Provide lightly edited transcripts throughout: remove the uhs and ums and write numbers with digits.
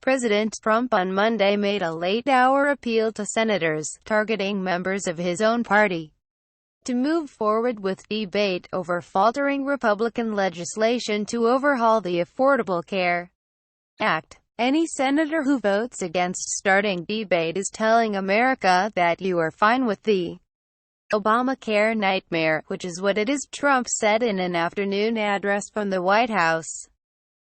President Trump on Monday made a late-hour appeal to senators, targeting members of his own party, to move forward with debate over faltering Republican legislation to overhaul the Affordable Care Act. Any senator who votes against starting debate is telling America that you are fine with the Obamacare nightmare, which is what it is, Trump said in an afternoon address from the White House,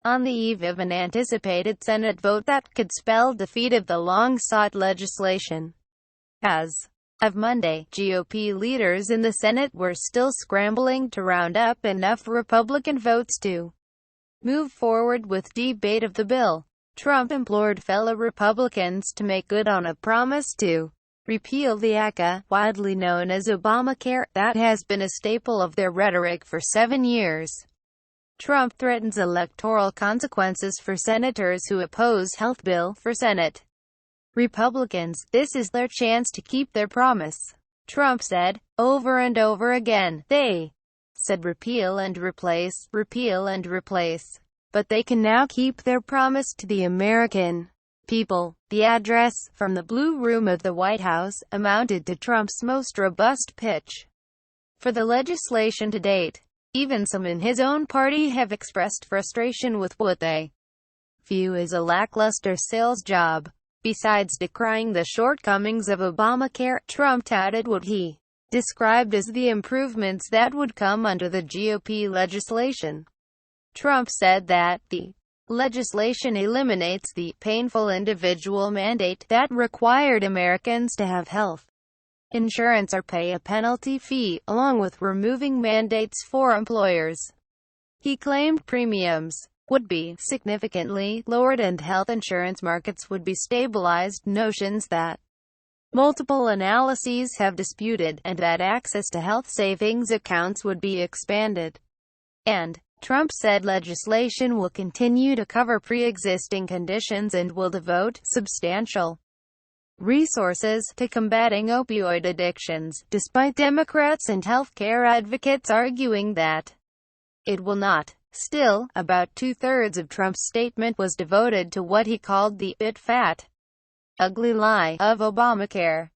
on the eve of an anticipated Senate vote that could spell defeat of the long-sought legislation. As of Monday, GOP leaders in the Senate were still scrambling to round up enough Republican votes to move forward with debate of the bill. Trump implored fellow Republicans to make good on a promise to repeal the ACA, widely known as Obamacare, that has been a staple of their rhetoric for 7 years. Trump threatens electoral consequences for senators who oppose health bill. For Senate Republicans, this is their chance to keep their promise. Trump said, over and over again, they said repeal and replace, but they can now keep their promise to the American people. The address, from the Blue Room of the White House, amounted to Trump's most robust pitch for the legislation to date. Even some in his own party have expressed frustration with what they view as a lackluster sales job. Besides decrying the shortcomings of Obamacare, Trump touted what he described as the improvements that would come under the GOP legislation. Trump said that the legislation eliminates the painful individual mandate that required Americans to have health insurance or pay a penalty fee, along with removing mandates for employers. He claimed premiums would be significantly lowered and health insurance markets would be stabilized, notions that multiple analyses have disputed, and that access to health savings accounts would be expanded. And Trump said legislation will continue to cover pre-existing conditions and will devote substantial resources to combating opioid addictions, despite Democrats and healthcare advocates arguing that it will not. Still, about two-thirds of Trump's statement was devoted to what he called the big fat, ugly lie of Obamacare.